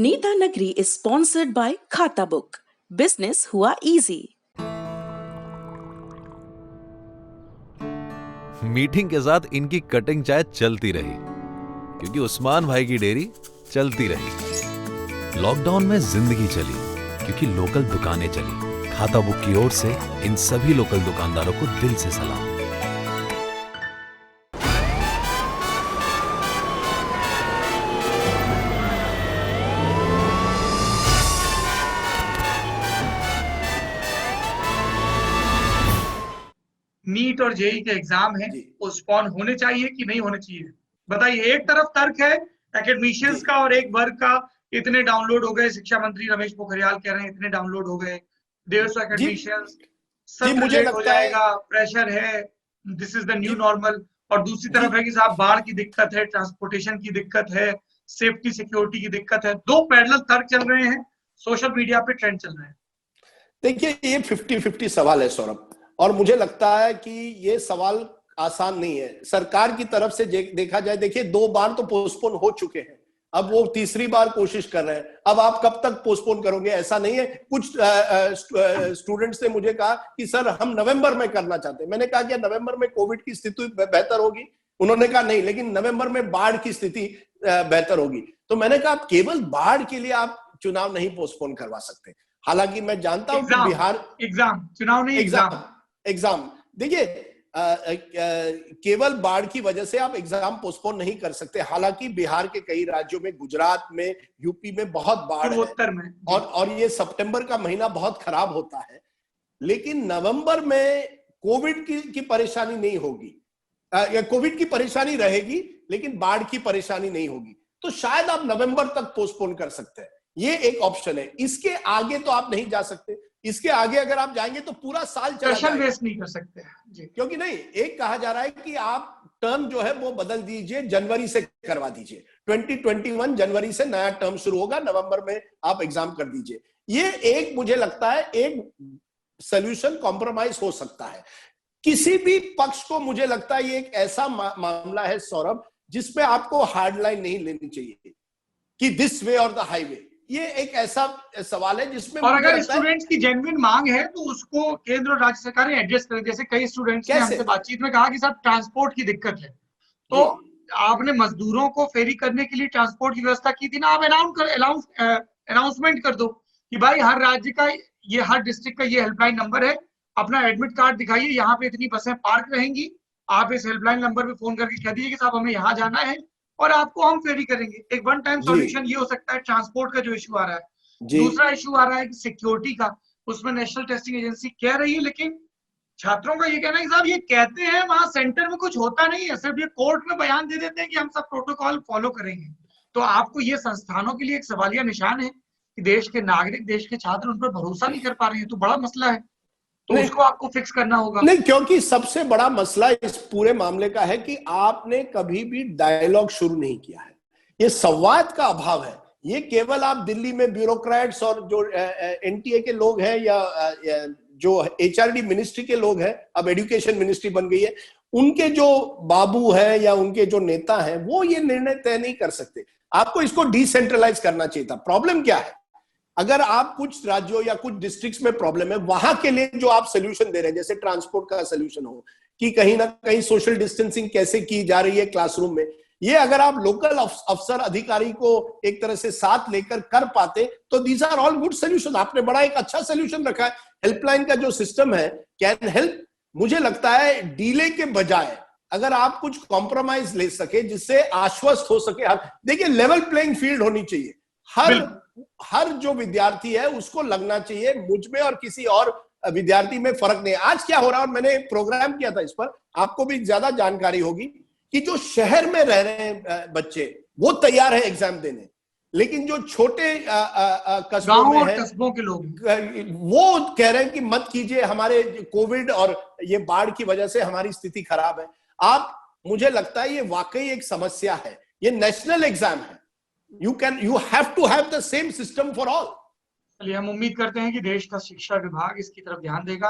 नीता नगरी is sponsored by खाता book. Business हुआ इजी। मीटिंग के साथ इनकी कटिंग चाय चलती रही क्योंकि उस्मान भाई की डेयरी चलती रही। लॉकडाउन में जिंदगी चली क्योंकि लोकल दुकानें चली। खाता बुक की ओर से इन सभी लोकल दुकानदारों को दिल से सलाम। नीट और जेई के एग्जाम है, पोस्टपोन होने चाहिए कि नहीं होने चाहिए? बताइए। एक तरफ तर्क है एकेडमिशियंस का और एक वर्ग का, इतने डाउनलोड हो गए। शिक्षा मंत्री रमेश पोखरियाल कह रहे हैं इतने डाउनलोड हो गए, 150 एकेडमिशियंस, सब मुझे हो जाएगा, प्रेशर है, this is the new normal. और दूसरी तरफ है कि साहब बाढ़ की दिक्कत है, ट्रांसपोर्टेशन की दिक्कत है, सेफ्टी सिक्योरिटी की दिक्कत है। दो पैरेलल तर्क चल रहे हैं, सोशल मीडिया पे ट्रेंड चल रहे हैं। देखिए, ये 50-50 सवाल है सौरभ, और मुझे लगता है कि ये सवाल आसान नहीं है। सरकार की तरफ से देखा जाए, देखिए 2 बार तो पोस्टपोन हो चुके हैं, अब वो तीसरी बार कोशिश कर रहे हैं। अब आप कब तक पोस्टपोन करोगे? ऐसा नहीं है। कुछ स्टूडेंट्स ने मुझे कहा कि सर हम नवंबर में करना चाहते हैं। मैंने कहा कि नवंबर में कोविड की स्थिति बेहतर होगी? उन्होंने कहा नहीं, लेकिन नवंबर में बाढ़ की स्थिति बेहतर होगी। तो मैंने कहा केवल बाढ़ के लिए आप चुनाव नहीं पोस्टपोन करवा सकते। हालांकि मैं जानता हूं कि बिहार चुनाव नहीं, एग्जाम देखिए, केवल बाढ़ की वजह से आप एग्जाम पोस्टपोन नहीं कर सकते। हालांकि बिहार के कई राज्यों में, गुजरात में, यूपी में बहुत बाढ़ है, और ये सितंबर का महीना बहुत खराब होता है। लेकिन नवंबर में कोविड की परेशानी नहीं होगी, कोविड की परेशानी रहेगी लेकिन बाढ़ की परेशानी नहीं होगी। तो शायद आप नवंबर तक पोस्टपोन कर सकते हैं, ये एक ऑप्शन है। इसके आगे तो आप नहीं जा सकते। इसके आगे अगर आप जाएंगे तो पूरा साल चला जाएगा। वेस्ट नहीं कर सकते जी। क्योंकि नहीं, एक कहा जा रहा है कि आप टर्म जो है वो बदल दीजिए, जनवरी से करवा दीजिए। 2021 जनवरी से नया टर्म शुरू होगा, नवंबर में आप एग्जाम कर दीजिए। ये एक, मुझे लगता है एक सोल्यूशन, कॉम्प्रोमाइज हो सकता है किसी भी पक्ष को। मुझे लगता है ये एक ऐसा मामला है सौरभ, जिसमें आपको हार्ड लाइन नहीं लेनी चाहिए कि दिस वे और द हाईवे। ये एक ऐसा सवाल है जिसमें, और अगर स्टूडेंट्स की जेन्युइन मांग है तो उसको केंद्र और राज्य सरकारें एडजस्ट करें। जैसे कई स्टूडेंट्स ने हमसे बातचीत में कहा कि साहब ट्रांसपोर्ट की दिक्कत है, तो आपने मजदूरों को फेरी करने के लिए ट्रांसपोर्ट की व्यवस्था की थी ना, आप अनाउंसमेंट कर दो कि भाई हर राज्य का ये, हर डिस्ट्रिक्ट का ये हेल्पलाइन नंबर है, अपना एडमिट कार्ड दिखाइए, यहाँ पे इतनी बसें पार्क रहेंगी, आप इस हेल्पलाइन नंबर पे फोन करके कह दीजिए कि साहब हमें यहाँ जाना है और आपको हम फेरी करेंगे। एक वन टाइम सॉल्यूशन ये हो सकता है ट्रांसपोर्ट का जो इशू आ रहा है। दूसरा इशू आ रहा है कि सिक्योरिटी का, उसमें नेशनल टेस्टिंग एजेंसी कह रही है, लेकिन छात्रों का ये कहना है कि साहब ये कहते हैं, वहां सेंटर में कुछ होता नहीं है, सिर्फ ये कोर्ट में बयान दे देते हैं कि हम सब प्रोटोकॉल फॉलो करेंगे। तो आपको ये संस्थानों के लिए एक सवालिया निशान है कि देश के नागरिक, देश के छात्र उन पर भरोसा नहीं कर पा रहे हैं। तो बड़ा मसला है, तो उसको आपको फिक्स करना होगा। नहीं, क्योंकि सबसे बड़ा मसला इस पूरे मामले का है कि आपने कभी भी डायलॉग शुरू नहीं किया है। ये संवाद का अभाव है। ये केवल आप दिल्ली में ब्यूरोक्रेट्स और जो एनटीए के लोग हैं, या जो एचआरडी मिनिस्ट्री के लोग हैं, अब एजुकेशन मिनिस्ट्री बन गई है, उनके जो बाबू हैं या उनके जो नेता हैं, वो ये निर्णय तय नहीं कर सकते। आपको इसको डिसेंट्रलाइज करना चाहिए था। प्रॉब्लम क्या है? अगर आप कुछ राज्यों या कुछ डिस्ट्रिक्ट्स में प्रॉब्लम है, वहां के लिए जो आप सोल्यूशन दे रहे हैं, जैसे ट्रांसपोर्ट का सोल्यूशन हो, कि कहीं ना कहीं सोशल डिस्टेंसिंग कैसे की जा रही है क्लासरूम में, ये अगर आप लोकल अफसर अधिकारी को एक तरह से साथ लेकर कर पाते तो these are all good solution. आपने बड़ा एक अच्छा सोल्यूशन रखा है। हेल्पलाइन का जो सिस्टम है कैन हेल्प। मुझे लगता है डिले के बजाय अगर आप कुछ कॉम्प्रोमाइज ले सके जिससे आश्वस्त हो सके। देखिए, लेवल प्लेइंग फील्ड होनी चाहिए। हर जो विद्यार्थी है उसको लगना चाहिए। मुझ में और किसी और विद्यार्थी में फर्क नहीं है। आज क्या हो रहा है, और मैंने एक प्रोग्राम किया था इस पर, आपको भी ज्यादा जानकारी होगी, कि जो शहर में रह रहे हैं बच्चे वो तैयार है एग्जाम देने, लेकिन जो छोटे कस्बों में हैं, कस्बों के लोग, वो कह रहे हैं कि मत कीजिए, हमारे कोविड और ये बाढ़ की वजह से हमारी स्थिति खराब है। मुझे लगता है ये वाकई एक समस्या है। ये नेशनल एग्जाम है। You have to have the same system for all. चलिए, हम उम्मीद करते हैं कि देश का शिक्षा विभाग इसकी तरफ ध्यान देगा।